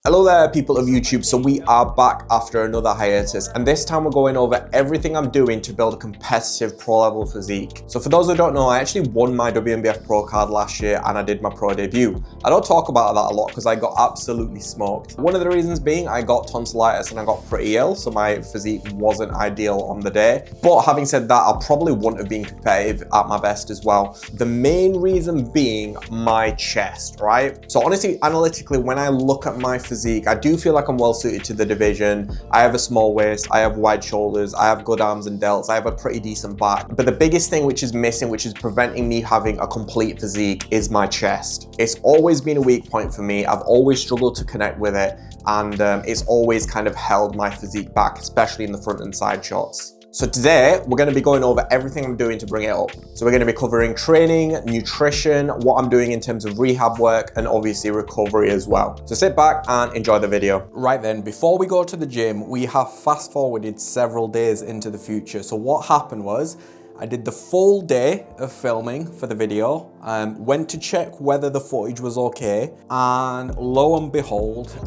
Hello there, people of YouTube. So we are back after another hiatus, and this time we're going over everything I'm doing to build a competitive pro level physique. So for those who don't know, I actually won my WNBF Pro card last year and I did my pro debut. I don't talk about that a lot because I got absolutely smoked. One of the reasons being I got tonsillitis and I got pretty ill, so my physique wasn't ideal on the day. But having said that, I probably wouldn't have been competitive at my best as well. The main reason being my chest, right? So honestly, analytically, when I look at my physique, I do feel like I'm well suited to the division. I have a small waist, I have wide shoulders, I have good arms and delts, I have a pretty decent back. But the biggest thing which is missing, which is preventing me having a complete physique, is my chest. It's always been a weak point for me. I've always struggled to connect with it, and it's always kind of held my physique back, especially in the front and side shots. So today, we're gonna be going over everything I'm doing to bring it up. So we're gonna be covering training, nutrition, what I'm doing in terms of rehab work, and obviously recovery as well. So sit back and enjoy the video. Right then, before we go to the gym, we have fast forwarded several days into the future. So what happened was, I did the full day of filming for the video, went to check whether the footage was okay, and lo and behold,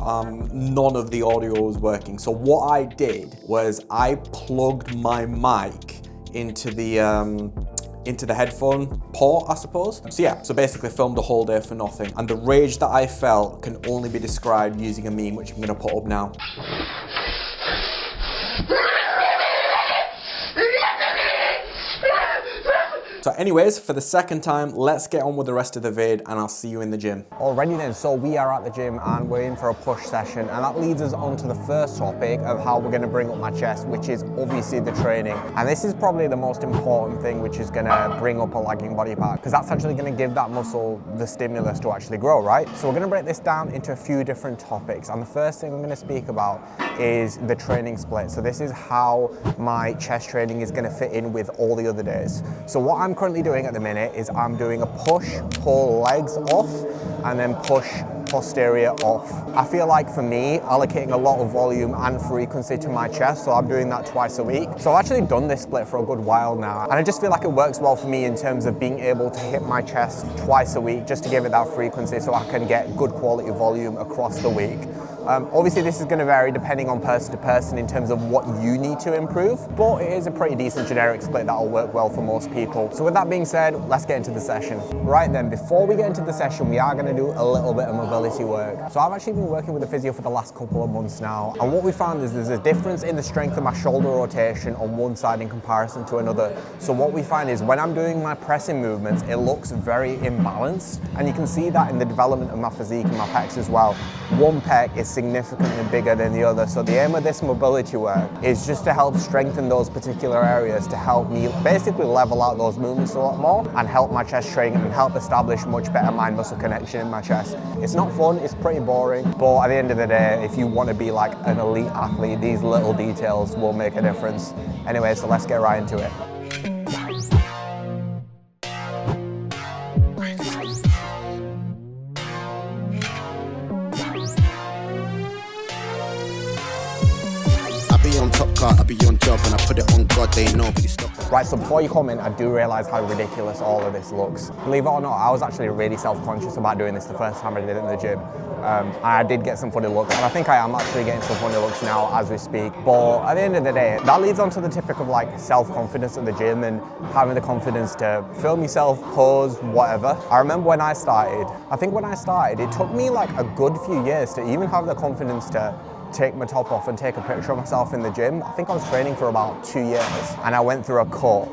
none of the audio was working. So what I did was I plugged my mic into the headphone port, I suppose. So yeah, so basically filmed the whole day for nothing. And the rage that I felt can only be described using a meme, which I'm gonna put up now. So anyways, for the second time, let's get on with the rest of the vid and I'll see you in the gym. Alrighty then, so we are at the gym and we're in for a push session, and that leads us on to the first topic of how we're gonna bring up my chest, which is obviously the training. And this is probably the most important thing, which is gonna bring up a lagging body part, because that's actually gonna give that muscle the stimulus to actually grow, right? So we're gonna break this down into a few different topics. And the first thing I'm gonna speak about is the training split. So this is how my chest training is gonna fit in with all the other days. So what I'm currently doing at the minute is I'm doing a push, pull legs off, and then push posterior off. I feel like for me, allocating a lot of volume and frequency to my chest, so I'm doing that twice a week. So I've actually done this split for a good while now, and I just feel like it works well for me in terms of being able to hit my chest twice a week, just to give it that frequency so I can get good quality volume across the week. Obviously this is going to vary depending on person to person in terms of what you need to improve, but it is a pretty decent generic split that will work well for most people. So with that being said, let's get into the session. Right then, before we get into the session, we are going to do a little bit of mobility work. So I've actually been working with a physio for the last couple of months now, and what we found is there's a difference in the strength of my shoulder rotation on one side in comparison to another. So what we find is when I'm doing my pressing movements, it looks very imbalanced, and you can see that in the development of my physique and my pecs as well. One pec is significantly bigger than the other. So the aim of this mobility work is just to help strengthen those particular areas, to help me basically level out those movements a lot more and help my chest training and help establish much better mind-muscle connection in my chest. It's not fun, it's pretty boring, but at the end of the day, if you want to be like an elite athlete, these little details will make a difference. Anyway, so let's get right into it. I be on job and I put it on God, they know, but you stop. Right, so before you comment, I do realise how ridiculous all of this looks. Believe it or not, I was actually really self-conscious about doing this the first time I did it in the gym. I did get some funny looks, and I think I am actually getting some funny looks now as we speak. But at the end of the day, that leads on to the topic of like self-confidence at the gym and having the confidence to film yourself, pose, whatever. I remember when I started, it took me like a good few years to even have the confidence to take my top off and take a picture of myself in the gym. I think I was training for about 2 years, and I went through a cut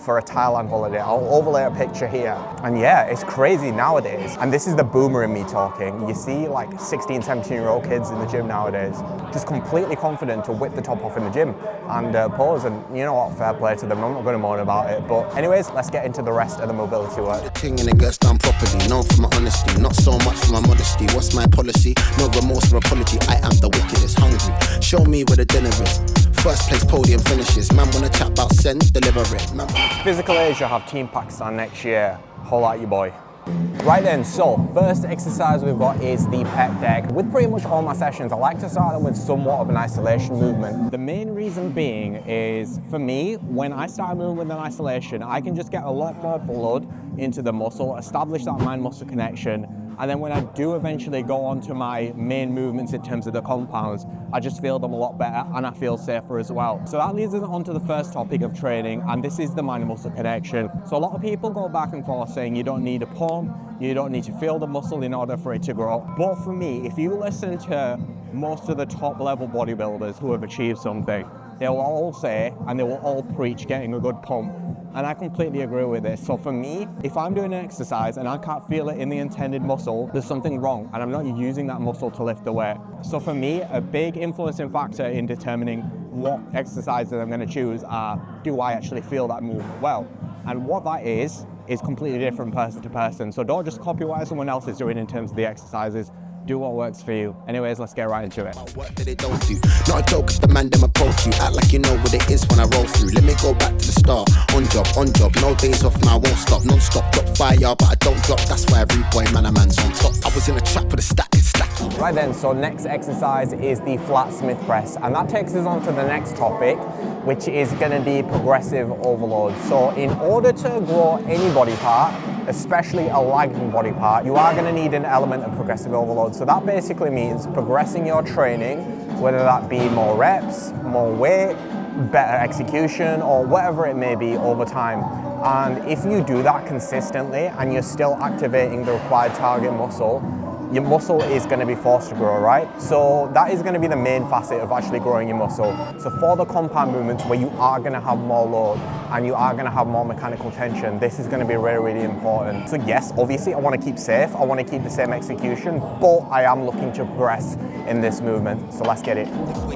for a Thailand holiday. I'll overlay a picture here. And yeah, it's crazy nowadays. And this is the boomer in me talking. You see like 16, 17-year-old kids in the gym nowadays, just completely confident to whip the top off in the gym and pose. And you know what, fair play to them. I'm not going to moan about it. But anyways, let's get into the rest of the mobility work. The thing and it gets done properly, known for my honesty, not so much for my modesty. What's my policy? No remorse or apology, I am the wickedest hungry. Show me where the dinner is. First place podium finishes. Man wanna chat about send, deliver it. Physical Asia have Team Pakistan next year. Holla at your boy. Right then, so first exercise we've got is the pec deck. With pretty much all my sessions, I like to start them with somewhat of an isolation movement. The main reason being is, for me, when I start moving with an isolation, I can just get a lot more blood into the muscle, establish that mind-muscle connection, And then when I do eventually go on to my main movements in terms of the compounds, I just feel them a lot better and I feel safer as well. So that leads us on to the first topic of training, and this is the mind-muscle connection. So a lot of people go back and forth saying you don't need a pump, you don't need to feel the muscle in order for it to grow. But for me, if you listen to most of the top level bodybuilders who have achieved something, they will all say, and they will all preach getting a good pump. And I completely agree with this. So for me, if I'm doing an exercise and I can't feel it in the intended muscle, there's something wrong and I'm not using that muscle to lift the weight. So for me, a big influencing factor in determining what exercises I'm going to choose are, do I actually feel that movement well? And what that is completely different person to person. So don't just copy what someone else is doing in terms of the exercises. Do what works for you. Anyways, let's get right into it. Work that they don't do. Not a joke if the man them approach you. Act like you know what it is when I roll through. Let me go back to the start. On job. No days off now, I won't stop. Non-stop, drop fire, but I don't drop. That's why every boy, man, a man's on top. I was in a trap with a stack. Right then, so next exercise is the flat Smith press. And that takes us on to the next topic, which is gonna be progressive overload. So in order to grow any body part, especially a lagging body part, you are going to need an element of progressive overload. So that basically means progressing your training, whether that be more reps, more weight, better execution, or whatever it may be over time. And if you do that consistently and you're still activating the required target muscle, your muscle is going to be forced to grow, right? So that is going to be the main facet of actually growing your muscle. So for the compound movements where you are going to have more load and you are going to have more mechanical tension, this is going to be really, really important. So yes, obviously I want to keep safe, I want to keep the same execution, but I am looking to progress in this movement. So let's get it.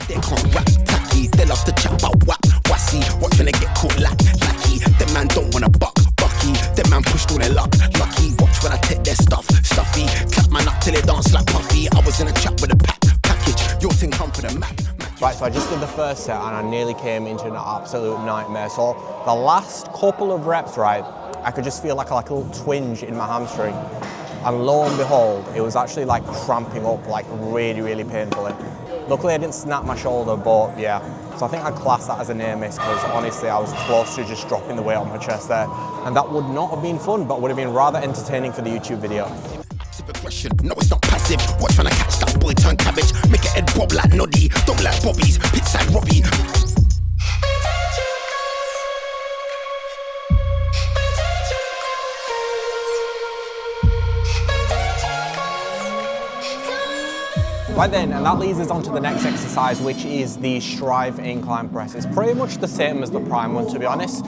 They can't rap tacky, they love to chat about wap, wassy. Watch when they get caught lacky. Them man don't wanna bucky. Them man pushed all their luck, lucky. Watch when I take their stuffy. Clap man up till they dance like Puffy. I was in a trap with a package. Your thing come for the Mac. Right, so I just did the first set and I nearly came into an absolute nightmare. So the last couple of reps, right, I could just feel like a little twinge in my hamstring. And lo and behold, it was actually like cramping up, like really, really painfully. Luckily I didn't snap my shoulder, but yeah. So I think I'd class that as a near miss because honestly I was close to just dropping the weight on my chest there. And that would not have been fun, but would have been rather entertaining for the YouTube video. Aggression, no it's not passive. Watch when I catch that boy turn cabbage. Make a head bob like Noddy, don't like Bobbies, pits like Robbie. Right then, and that leads us on to the next exercise, which is the Strive incline press. It's pretty much the same as the prime one, to be honest,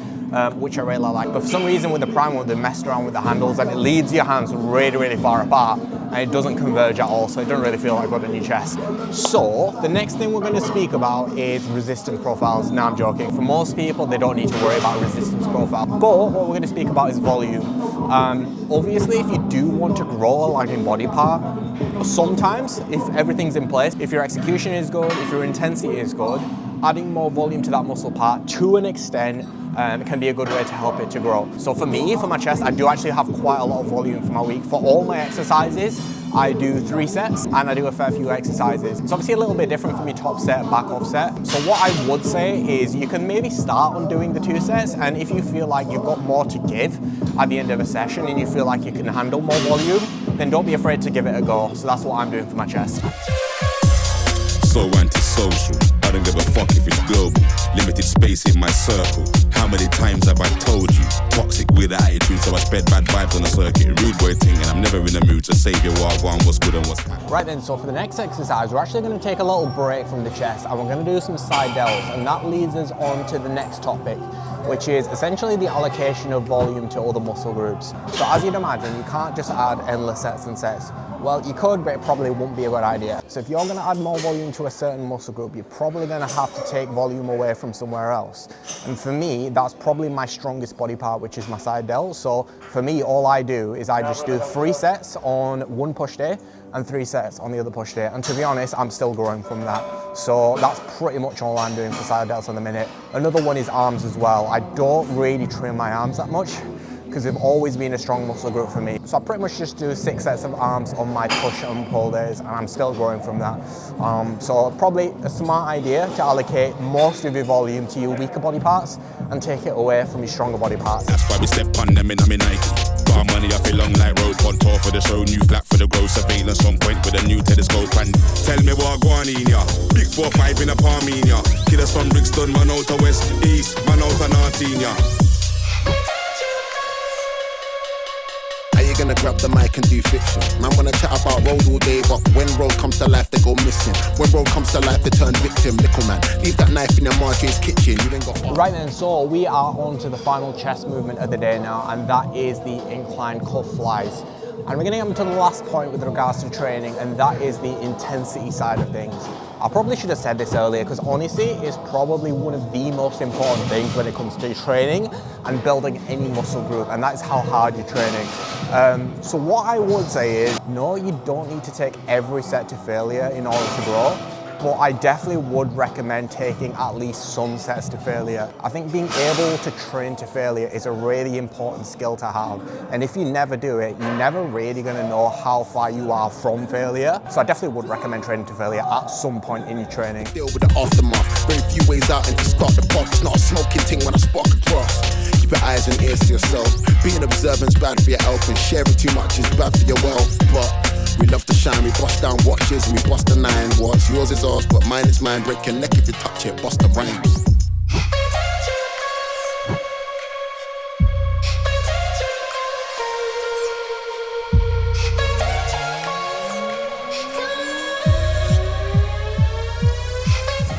which I really like. But for some reason with the prime one, they messed around with the handles and it leads your hands really, really far apart and it doesn't converge at all, so it doesn't really feel like good on your chest. So the next thing we're going to speak about is resistance profiles. Now I'm joking. For most people, they don't need to worry about resistance profile. But what we're going to speak about is volume. Obviously, if you do want to grow a lagging body part, sometimes, if everything's in place, if your execution is good, if your intensity is good, adding more volume to that muscle part to an extent can be a good way to help it to grow. So for me, for my chest, I do actually have quite a lot of volume for my week. For all my exercises, I do 3 sets and I do a fair few exercises. It's obviously a little bit different from your top set, back off set. So what I would say is you can maybe start on doing the 2 sets, and if you feel like you've got more to give at the end of a session and you feel like you can handle more volume, then don't be afraid to give it a go. So that's what I'm doing for my chest. So antisocial, I don't give a fuck if it's global. Limited space in my circle. How many times have I told you? Toxic with attitude, so I spread bad vibes on the circuit. Rude boy thing, and I'm never in the mood to save your wagwan, what's good and what's bad. Right then, so for the next exercise, we're actually going to take a little break from the chest and we're going to do some side delts, and that leads us on to the next topic, which is essentially the allocation of volume to other muscle groups. So as you'd imagine, you can't just add endless sets and sets. Well, you could, but it probably won't be a good idea. So if you're going to add more volume to a certain muscle group, you're probably going to have to take volume away from somewhere else. And for me, that's probably my strongest body part, which is my side delt. So for me, all I do is I just do 3 sets on one push day and 3 sets on the other push day. And to be honest, I'm still growing from that. So that's pretty much all I'm doing for side delts at the minute. Another one is arms as well. I don't really trim my arms that much because they've always been a strong muscle group for me. So I pretty much just do 6 sets of arms on my push and pull days, and I'm still growing from that. So probably a smart idea to allocate most of your volume to your weaker body parts and take it away from your stronger body parts. That's why we step on them in Nike. Got money, I feel long like rope on tour for the show, new flat for the the grow surveillance on point with a new telescope and tell me what I want in ya. Big 4-5 in a palm in ya. Killers from Brixton, man out of West, East, man out of North in ya. How you gonna grab the mic and do fiction? Man wanna chat about road all day, but when road comes to life, they go missing. When road comes to life, they turn victim. Little man, leave that knife in your Marjorie's kitchen. You ain't got. Right then, so we are on to the final chest movement of the day now, and that is the incline cuff flies. And we're going to get into the last point with regards to training, and that is the intensity side of things. I probably should have said this earlier, because honestly, it's probably one of the most important things when it comes to training and building any muscle group, and that's how hard you're training. So what I would say is, no, you don't need to take every set to failure in order to grow. But I definitely would recommend taking at least some sets to failure. I think being able to train to failure is a really important skill to have. And if you never do it, you're never really gonna know how far you are from failure. So I definitely would recommend training to failure at some point in your training. Deal with the aftermath. Very few ways out and to start the pot. It's not a smoking thing when I spark across. Keep your eyes and ears to yourself. Being observant's bad for your health, and sharing too much is bad for your wealth. But we love to shine, we bust down watches and we bust the 9 watts. Yours is ours, but mine is mine. Break your neck if you touch it, bust the rhymes.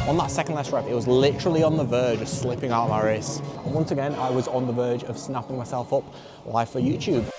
On that second last rep, it was literally on the verge of slipping out of my wrist. And once again, I was on the verge of snapping myself up live for YouTube.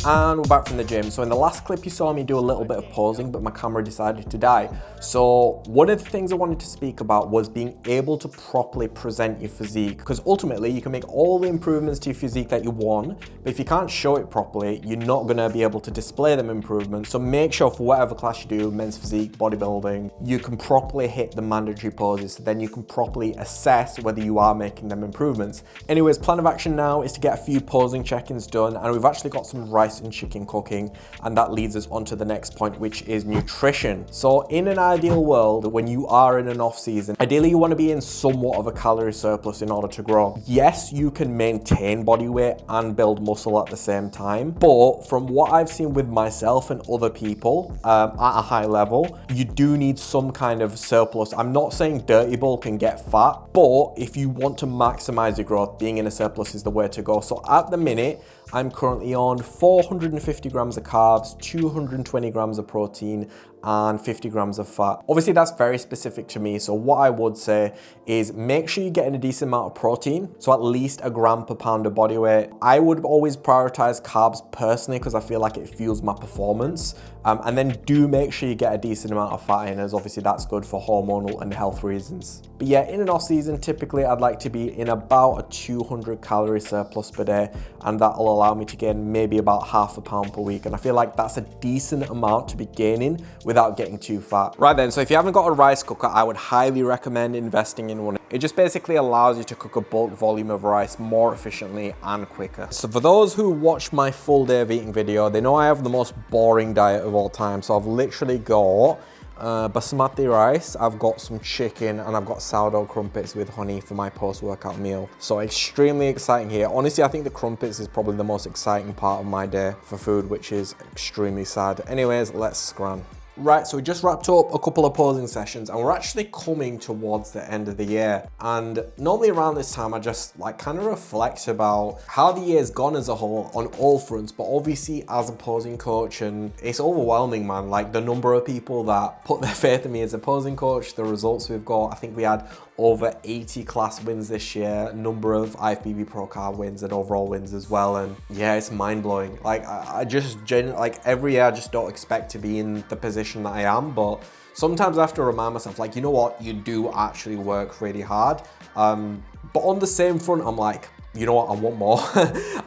And we're back from the gym. So in the last clip you saw me do a little bit of posing, but my camera decided to die. So one of the things I wanted to speak about was being able to properly present your physique, because ultimately you can make all the improvements to your physique that you want, but if you can't show it properly, you're not going to be able to display them improvements. So make sure for whatever class you do, men's physique, bodybuilding, you can properly hit the mandatory poses, so then you can properly assess whether you are making them improvements. Anyways, plan of action now is to get a few posing check-ins done, and we've actually got some rice and chicken cooking, and that leads us on to the next point, which is nutrition. So in an ideal world, when you are in an off season, ideally you want to be in somewhat of a calorie surplus in order to grow. Yes, you can maintain body weight and build muscle at the same time, but from what I've seen with myself and other people at a high level, you do need some kind of surplus. I'm not saying dirty bulk and get fat, but if you want to maximize your growth, being in a surplus is the way to go. So at the minute, I'm currently on 450 grams of carbs, 220 grams of protein, and 50 grams of fat. Obviously that's very specific to me, so what I would say is make sure you're getting a decent amount of protein, so at least a gram per pound of body weight. I would always prioritize carbs personally because I feel like it fuels my performance, and then do make sure you get a decent amount of fat in, as obviously that's good for hormonal and health reasons. But yeah, in an off season, typically I'd like to be in about a 200 calorie surplus per day, and that'll allow me to gain maybe about half a pound per week, and I feel like that's a decent amount to be gaining without getting too fat. Right then, so if you haven't got a rice cooker, I would highly recommend investing in one. It just basically allows you to cook a bulk volume of rice more efficiently and quicker. So for those who watch my full day of eating video, they know I have the most boring diet of all time. So I've literally got basmati rice, I've got some chicken, and I've got sourdough crumpets with honey for my post-workout meal. So extremely exciting here. Honestly, I think the crumpets is probably the most exciting part of my day for food, which is extremely sad. Anyways, let's scran. Right, so we just wrapped up a couple of posing sessions and we're actually coming towards the end of the year. And normally around this time, I just like kind of reflect about how the year's gone as a whole on all fronts, but obviously as a posing coach, and it's overwhelming, man. Like the number of people that put their faith in me as a posing coach, the results we've got. I think we had over 80 class wins this year, number of IFBB Pro Card wins and overall wins as well. And yeah, it's mind blowing. Like I just genuinely, like every year I just don't expect to be in the position that I am, but sometimes I have to remind myself, like, you know what, you do actually work really hard. But on the same front, I'm like, you know what, I want more.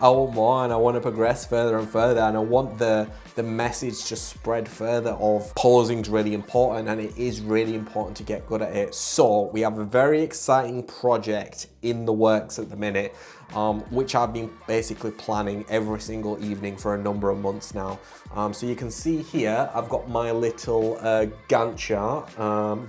I want more, and I want to progress further and further, and I want the message to spread further of posing's really important, and it is really important to get good at it. So we have a very exciting project in the works at the minute, which I've been basically planning every single evening for a number of months now. So you can see here, I've got my little Gantt chart,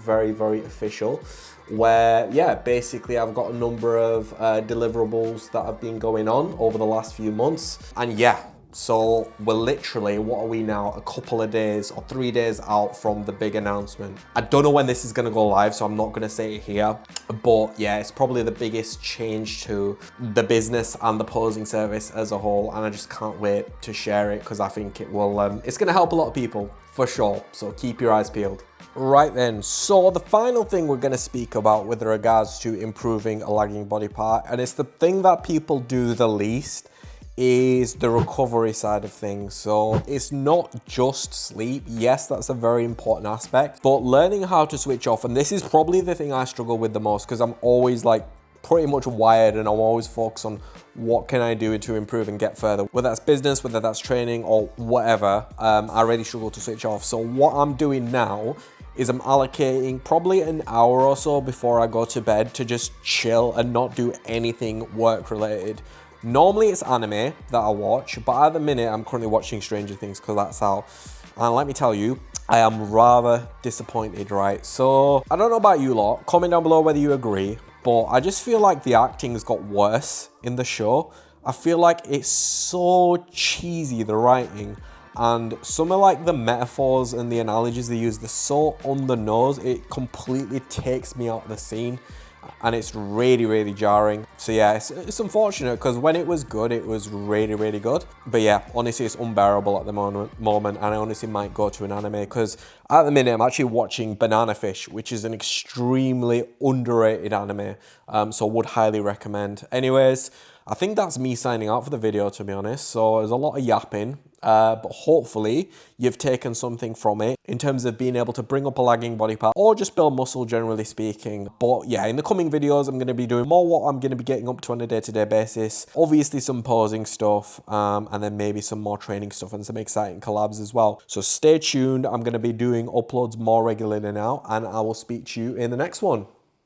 very, very official, where, yeah, basically I've got a number of deliverables that have been going on over the last few months. And yeah, so we're literally, what are we now, a couple of days or 3 days out from the big announcement. I don't know when this is gonna go live, so I'm not gonna say it here, but yeah, it's probably the biggest change to the business and the posing service as a whole, and I just can't wait to share it because I think it will, it's gonna help a lot of people for sure, so keep your eyes peeled. Right then, so the final thing we're going to speak about with regards to improving a lagging body part, and it's the thing that people do the least, is the recovery side of things. So it's not just sleep. Yes, that's a very important aspect, but learning how to switch off, and this is probably the thing I struggle with the most because I'm always like pretty much wired and I'm always focused on what can I do to improve and get further, whether that's business, whether that's training or whatever. I really struggle to switch off. So what I'm doing now is I'm allocating probably an hour or so before I go to bed to just chill and not do anything work related. Normally it's anime that I watch, but at the minute I'm currently watching Stranger Things because that's how. And let me tell you, I am rather disappointed, right? So I don't know about you lot, comment down below whether you agree, but I just feel like the acting's got worse in the show. I feel like it's so cheesy, the writing, and some of like the metaphors and the analogies they use, they're so on the nose, it completely takes me out of the scene. And it's really, really jarring. So yeah, it's unfortunate because when it was good, it was really, really good. But yeah, honestly, it's unbearable at the moment, and I honestly might go to an anime because at the minute I'm actually watching Banana Fish, which is an extremely underrated anime. So would highly recommend. Anyways, I think that's me signing out for the video, to be honest. So there's a lot of yapping, but hopefully you've taken something from it in terms of being able to bring up a lagging body part or just build muscle, generally speaking. But yeah, in the coming videos, I'm going to be doing more what I'm going to be getting up to on a day-to-day basis. Obviously some posing stuff, and then maybe some more training stuff and some exciting collabs as well. So stay tuned. I'm going to be doing uploads more regularly now, and I will speak to you in the next one.